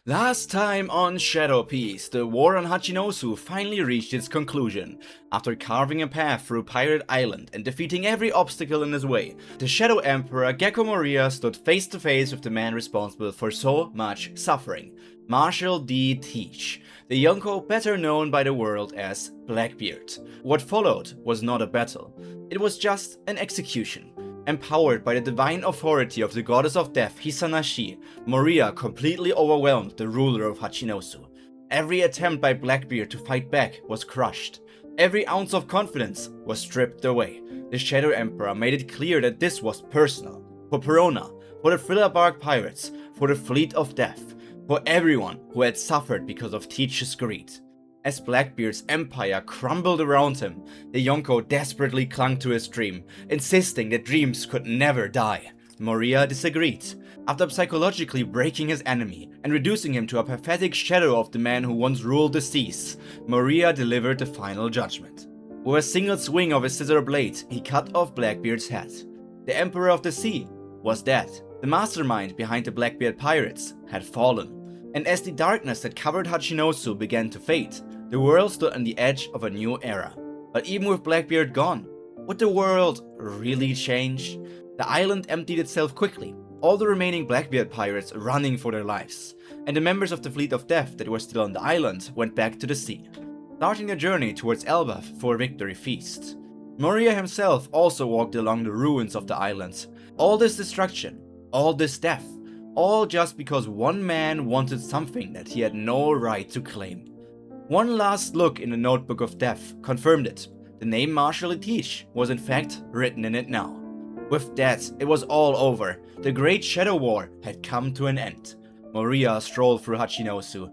Last time on Shadow Piece, the war on Hachinosu finally reached its conclusion. After carving a path through Pirate Island and defeating every obstacle in his way, the Shadow Emperor Gekko Moria stood face to face with the man responsible for so much suffering, Marshal D. Teach, the Yonko better known by the world as Blackbeard. What followed was not a battle, it was just an execution. Empowered by the divine authority of the goddess of death Hisanashi, Moria completely overwhelmed the ruler of Hachinosu. Every attempt by Blackbeard to fight back was crushed. Every ounce of confidence was stripped away. The Shadow Emperor made it clear that this was personal. For Perona, for the Strawhat Pirates, for the Fleet of Death, for everyone who had suffered because of Teach's greed. As Blackbeard's empire crumbled around him, the Yonko desperately clung to his dream, insisting that dreams could never die. Moria disagreed. After psychologically breaking his enemy and reducing him to a pathetic shadow of the man who once ruled the seas, Moria delivered the final judgment. With a single swing of his scissor blade, he cut off Blackbeard's head. The Emperor of the Sea was dead. The mastermind behind the Strawhat Pirates had fallen. And as the darkness that covered Hachinosu began to fade, the world stood on the edge of a new era. But even with Blackbeard gone, would the world really change? The island emptied itself quickly, all the remaining Strawhat Pirates running for their lives, and the members of the Fleet of Death that were still on the island went back to the sea, starting their journey towards Elbaf for a victory feast. Moria himself also walked along the ruins of the island. All this destruction, all this death, all just because one man wanted something that he had no right to claim. One last look in the Notebook of Death confirmed it. The name Marshal Teach was in fact written in it now. With that, it was all over. The Great Shadow War had come to an end. Moria strolled through Hachinosu.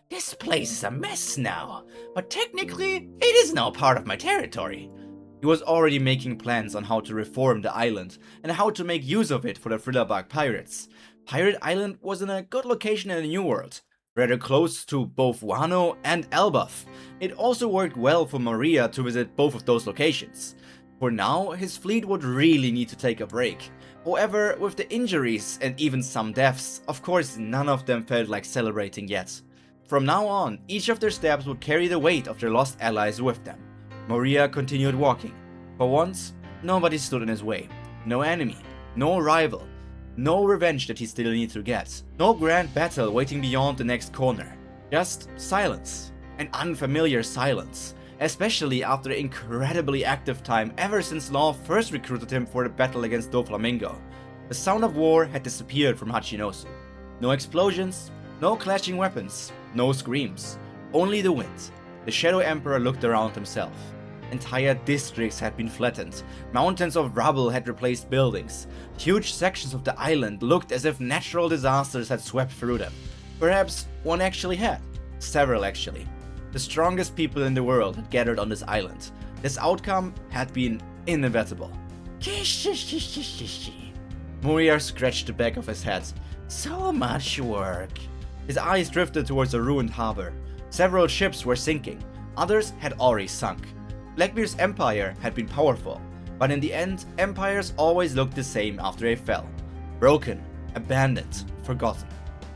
This place is a mess now, but technically, it is now part of my territory. He was already making plans on how to reform the island and how to make use of it for the Strawhat Pirates. Pirate Island was in a good location in the New World, rather close to both Wano and Elbaf. It also worked well for Moria to visit both of those locations. For now, his fleet would really need to take a break. However, with the injuries and even some deaths, of course none of them felt like celebrating yet. From now on, each of their steps would carry the weight of their lost allies with them. Moria continued walking. For once, nobody stood in his way. No enemy, no rival, no revenge that he still needed to get. No grand battle waiting beyond the next corner. Just silence. An unfamiliar silence. Especially after the incredibly active time ever since Law first recruited him for the battle against Doflamingo. The sound of war had disappeared from Hachinosu. No explosions, no clashing weapons, no screams. Only the wind. The Shadow Emperor looked around himself. Entire districts had been flattened, mountains of rubble had replaced buildings, huge sections of the island looked as if natural disasters had swept through them. Perhaps one actually had. Several actually. The strongest people in the world had gathered on this island. This outcome had been inevitable. Moria scratched the back of his head. So much work. His eyes drifted towards a ruined harbor. Several ships were sinking, others had already sunk. Blackbeard's empire had been powerful, but in the end, empires always looked the same after they fell. Broken, abandoned, forgotten.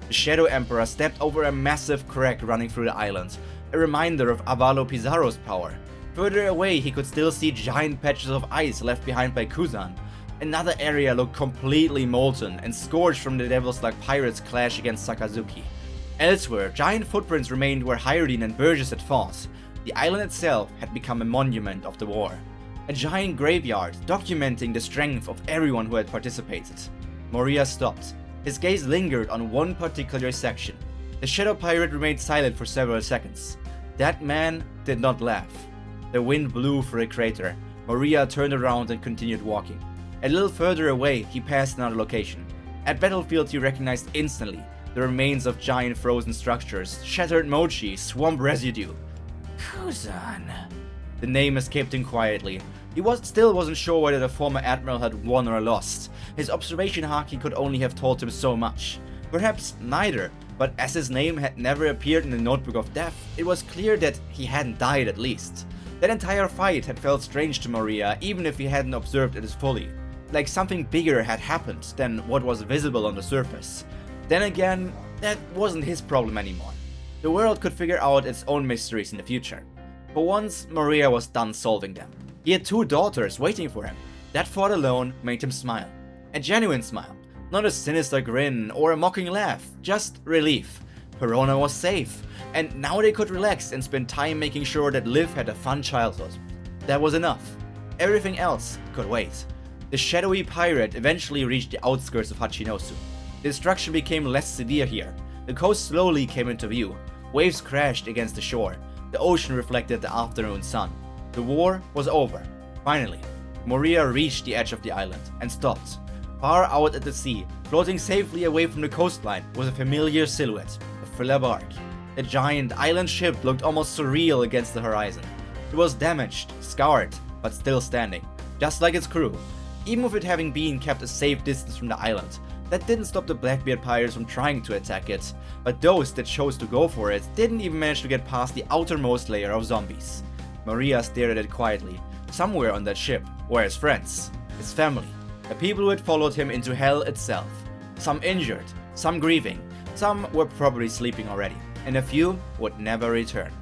The Shadow Emperor stepped over a massive crack running through the island, a reminder of Avalo Pizarro's power. Further away, he could still see giant patches of ice left behind by Kuzan. Another area looked completely molten and scorched from the Devil's-like pirates' clash against Sakazuki. Elsewhere, giant footprints remained where Hyrdine and Burgess had fought. The island itself had become a monument of the war. A giant graveyard documenting the strength of everyone who had participated. Moria stopped. His gaze lingered on one particular section. The Shadow Pirate remained silent for several seconds. That man did not laugh. The wind blew through the crater. Moria turned around and continued walking. A little further away, he passed another location. At Battlefield, he recognized instantly the remains of giant frozen structures, shattered mochi, swamp residue. Kuzan. The name escaped him quietly. He still wasn't sure whether the former admiral had won or lost. His observation haki could only have told him so much. Perhaps neither, but as his name had never appeared in the Notebook of Death, it was clear that he hadn't died at least. That entire fight had felt strange to Moria, even if he hadn't observed it as fully. like something bigger had happened than what was visible on the surface. Then again, that wasn't his problem anymore. The world could figure out its own mysteries in the future. For once, Maria was done solving them. He had 2 daughters waiting for him. That thought alone made him smile. A genuine smile. Not a sinister grin or a mocking laugh, just relief. Perona was safe, and now they could relax and spend time making sure that Liv had a fun childhood. That was enough. Everything else could wait. The shadowy pirate eventually reached the outskirts of Hachinosu. The destruction became less severe here. The coast slowly came into view. Waves crashed against the shore. The ocean reflected the afternoon sun. The war was over. Finally, Moria reached the edge of the island and stopped. Far out at the sea, floating safely away from the coastline, was a familiar silhouette, a thriller bark. The giant island ship looked almost surreal against the horizon. It was damaged, scarred, but still standing, just like its crew. Even with it having been kept a safe distance from the island, that didn't stop the Blackbeard pirates from trying to attack it, but those that chose to go for it didn't even manage to get past the outermost layer of zombies. Maria stared at it quietly. Somewhere on that ship were his friends, his family, the people who had followed him into hell itself. Some injured, some grieving, some were probably sleeping already, and a few would never return.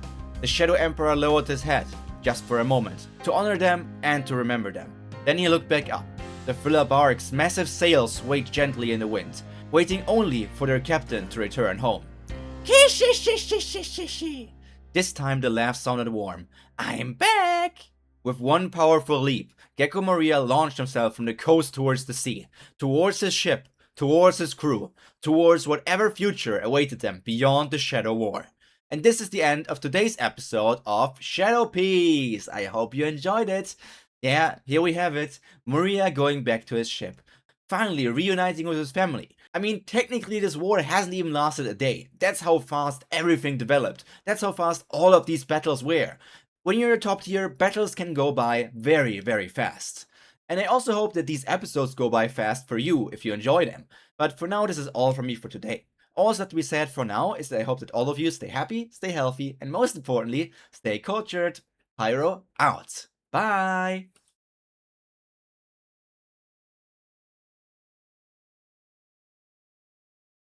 The Shadow Emperor lowered his head, just for a moment, to honor them and to remember them. Then he looked back up. The thriller bark's massive sails swayed gently in the wind, waiting only for their captain to return home. Kishi. This time the laugh sounded warm. I'm back! With one powerful leap, Gecko Moria launched himself from the coast towards the sea, towards his ship, towards his crew, towards whatever future awaited them beyond the Shadow War. And this is the end of today's episode of Shadow Piece. I hope you enjoyed it. Yeah, here we have it. Moria going back to his ship, finally reuniting with his family. I mean, technically this war hasn't even lasted a day. That's how fast everything developed. That's how fast all of these battles were. When you're a top tier, battles can go by very, very fast. And I also hope that these episodes go by fast for you if you enjoy them. But for now, this is all from me for today. All that to be said for now is that I hope that all of you stay happy, stay healthy, and most importantly, stay cultured. Pyro out. Bye!